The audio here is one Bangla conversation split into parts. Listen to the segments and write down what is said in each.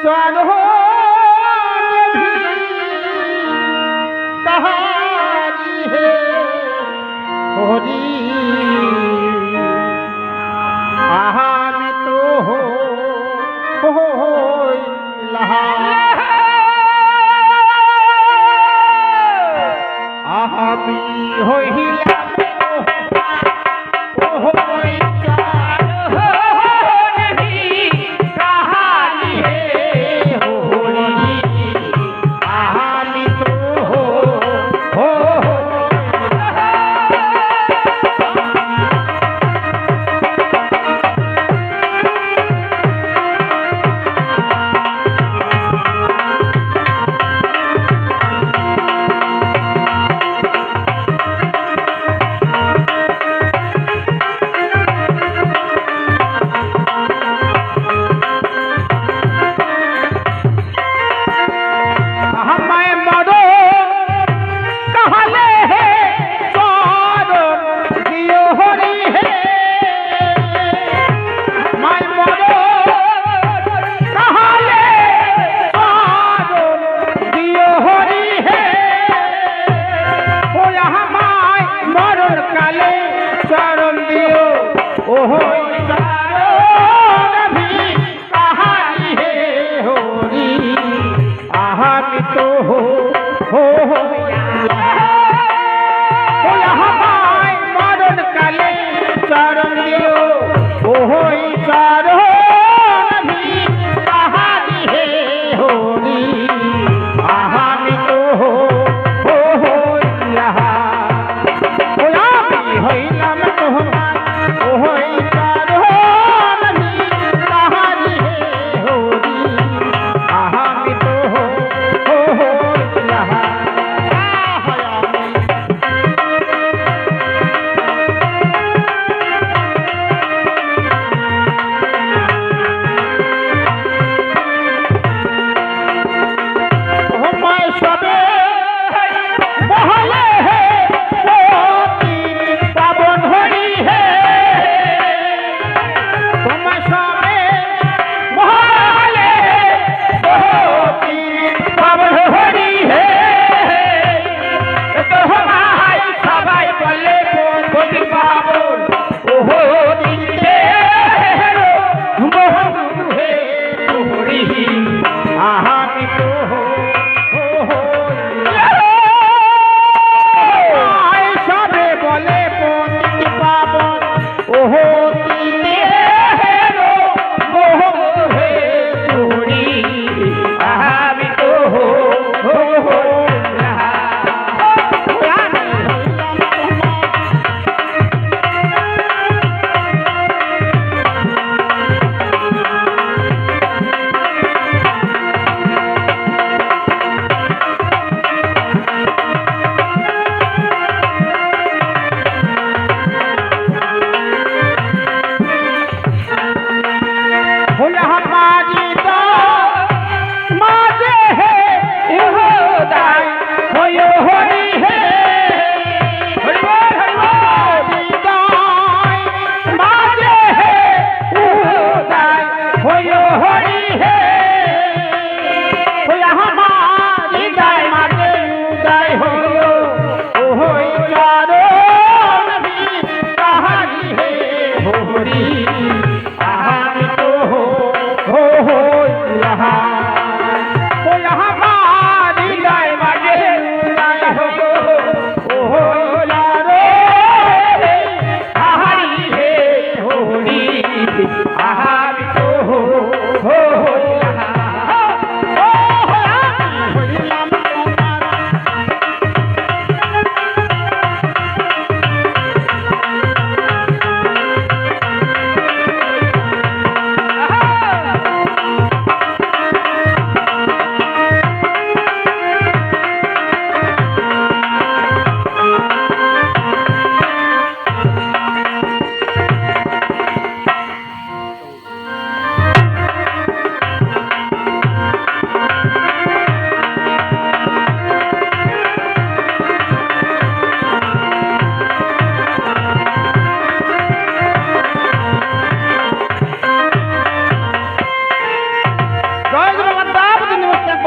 चरण तहारी है होरी आहामी तो हो लहा आहामी होइला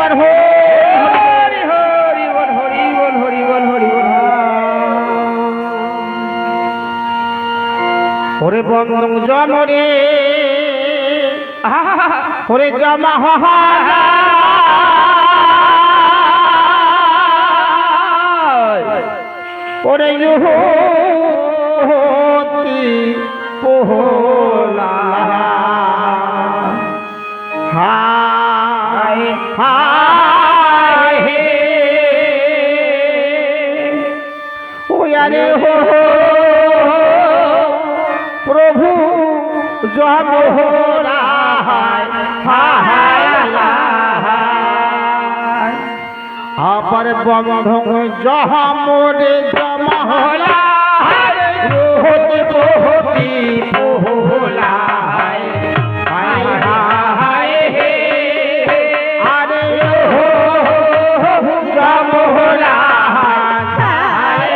একবার হরি হরি বল হরি বল হরি বল হরি বল। ওরে বন্ধু জমরে ওরে জমা ওরে ইহুতি পোহলা হায় হায় হে ওয়ারে হো প্রভু জমহরা হায় হায় আবার বন্ধু জহমরে জমহরা হতে বহুতি পোহলা হায় হায় হে আরে হো জমহরা হায়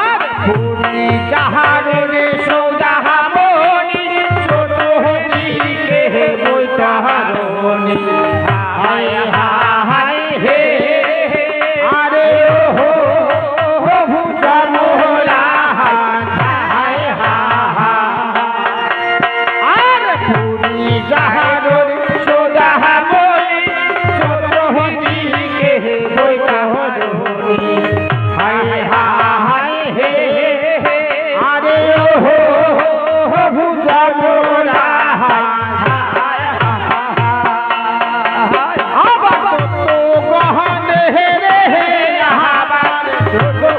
আর পুরি যাহারে সৌদাহামনি ছোট হদিকে বৈতাহারনি হায় হায় হে আরে হো জমহরা হায় আর পুরি যাহারে সৌদাহামনি ছোট হদিকে বৈতাহারনি হায় হায় হে আরে হো জমহরা আবার তো গহনে রে আবার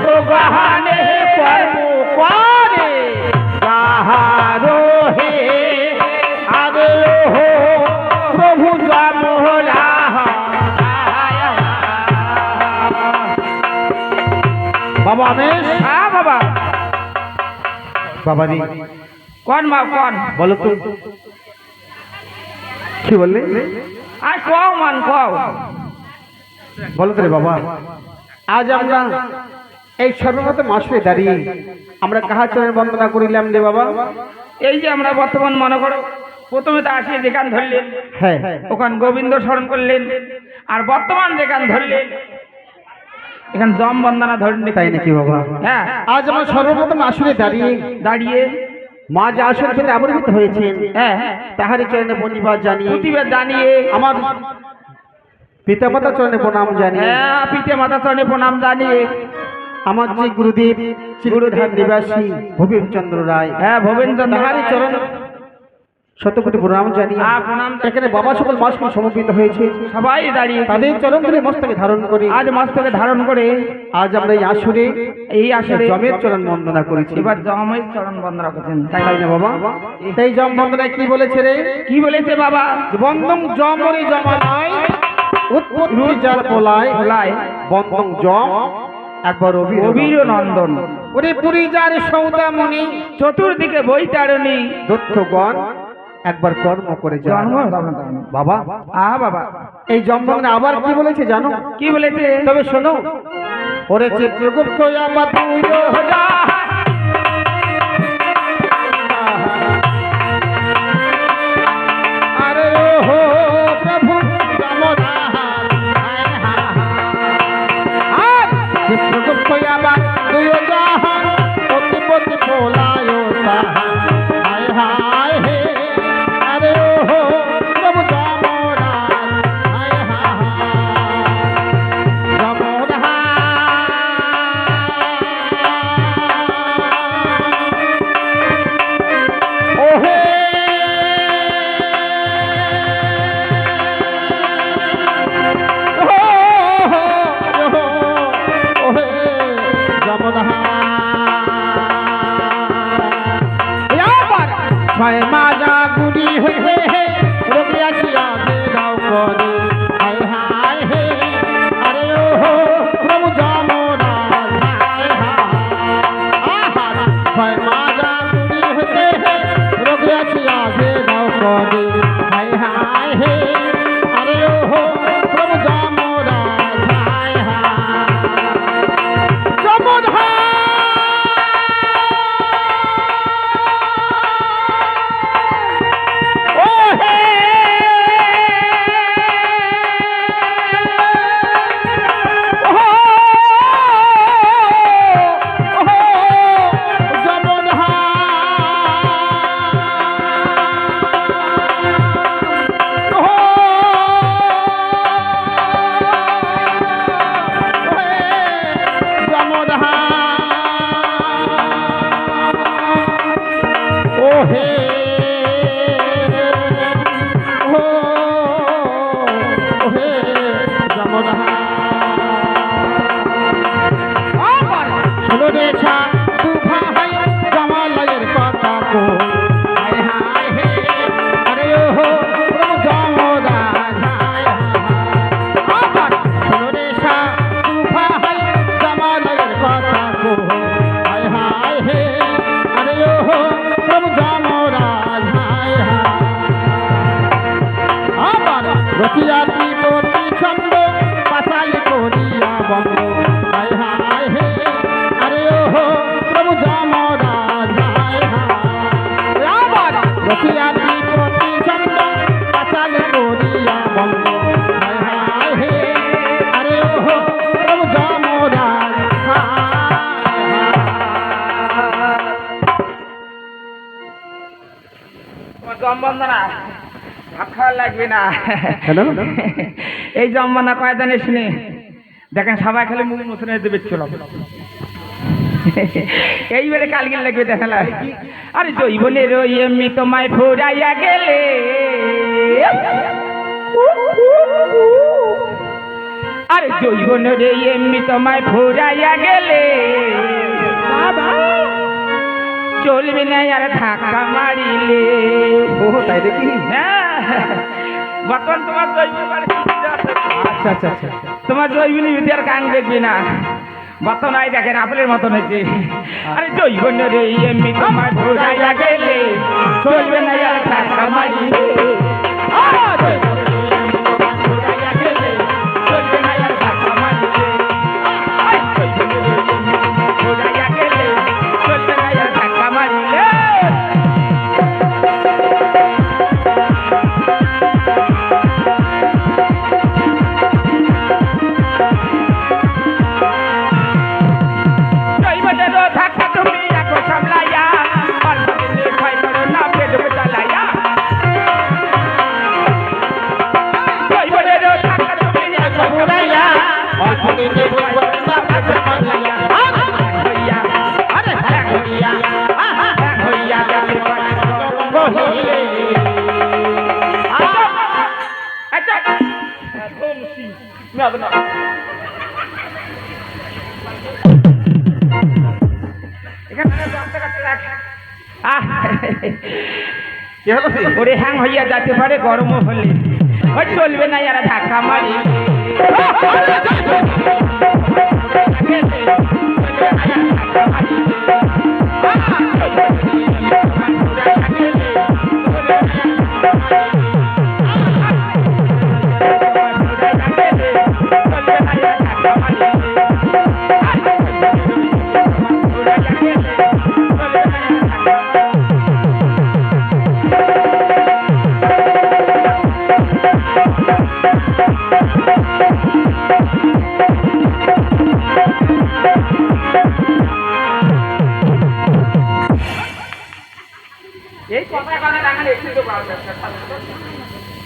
তো গহনে পরমু করে যাহারো হে আরে হো প্রভু জমহরা বাবা আমেশ হ্যাঁ বাবা বাবা রে কোন মা কোন বলো তো কি বললে আর কও মান কও বলো তো রে বাবা আজ আমরা এই সর্বপ্রথম আসরে দাঁড়িয়ে আমরা কাহার চরণে বন্দনা করিলাম রে বাবা এই যে আমরা বর্তমান মনে করো প্রথমে তো আসি যেখান ধরলেন হ্যাঁ ওখান গোবিন্দ স্মরণ করলেন আর বর্তমান যেখান ধরলেন এখান জম বন্দনা ধরলেন তাই নাকি বাবা হ্যাঁ আজ আমরা সর্বপ্রথম আসরে দাঁড়িয়ে দাঁড়িয়ে মা যে আসর খেতে আবির্ভূত হয়েছেন হ্যাঁ হ্যাঁ তাহারই চরণে বন্দিবাদ জানিয়ে প্রতিবাদ জানিয়ে আমার পিতামাতার চরণে প্রণাম জানিয়ে হ্যাঁ পিতা মাতা চরণে প্রণাম জানিয়ে আমার যে গুরুদেব চিরুধার নিবাসী ভূপেনচন্দ্র রায় হ্যাঁ ভবেন্দ্র তাহারই চরণ শতকোটি প্রণাম জানিয়ে প্রণাম এখানে বাবা সকল মাসকে সমর্পিত হয়েছে সবাই দাঁড়িয়ে তাদের চরণ ধরে মস্তকে ধারণ করে আজ মস্তকে ধারণ করে আজ আমরা এই আসরে এই আসরে জমের চরণ বন্দনা করেছি এবার জমের চরণ বন্দনা করছেন তাই না বাবা সেই জম বন্দনায় কি বলেছে রে কি বলেছে বাবা বন্দং জমরি জমানায় উৎপত্তি যার পোলায় ভোলায় বন্দং জম একবার অবীর নন্দন ওরে পুরী যার সৌদামণি চতুর্দিকে বৈতারণী দত্তগণ একবার কর্ম করে যান জন্ম বাবা বাবা এই জম্বনে আবার কি বলেছে জানো কি বলেছে তবে শোনো ওরে চিত্রগুপ্ত আমার তুই যা আরে হো প্রভু জমরা আর চিত্রগুপ্ত আমার তুই যা অতিপতি পোলায় হায় হায় হে আরে হো প্রভু জমরা হায় হায় জমরা ওহে ওহে জমরা ছয় মাজা গুড়ি হয়ে রবি আসিয়া বেরাও করে হায় হায় হে আরে ও প্রভু জমরা হায় হায় ছয় মাজা গুড়ি হয়ে রবি আসিয়া বেরাও করে হায় হায় হে আরে ও প্রভু জমরা হায় হায় জমরা রসিয়া ত্রিপতি ছন্দ পাঁচালি করিয়া বন্ধ হায় হায় হে আরে ও প্রভু যমরাজ হায় হায় রসিয়া ত্রিপতি ছন্দ পাঁচালি করিয়া বন্ধ হায় হায় হে আরে ও প্রভু যমরাজ তোমার জম বন্দনা ভাত খাওয়ার লাগবে না কেন? এই জম বন্দনা কয়দানে শুনে দেখেন সবাই খালি মুখ মুসনে দেবে চল এইবারে কালকে লাগবে দেখা লাগে আরে জৈবনের এমনি তোমায় ফুরাইয়া গেলে আরে জৈবনের এমনি তোমায় ফুরাইয়া গেলে চলবে না আর ধাক্কা মারিলে ও তাই দেখি হ্যাঁ বর্তমান তোমার জৈবন আচ্ছা আচ্ছা আচ্ছা তোমার জৈবনী যদি আর কান দেখবি না বর্তমান আই দেখেন আপেলের মতন হয়েছে আরে জৈবন রে এমনি তোমার ঘুরাইয়া গেলে চলবে না আর ধাক্কা মারিলে ওরে হ্যাং হইয়া যেতে পারে গরমও হলে ওই চলবে না যারা ধাক্কা মারি এই কথা কথা রাখালে একটু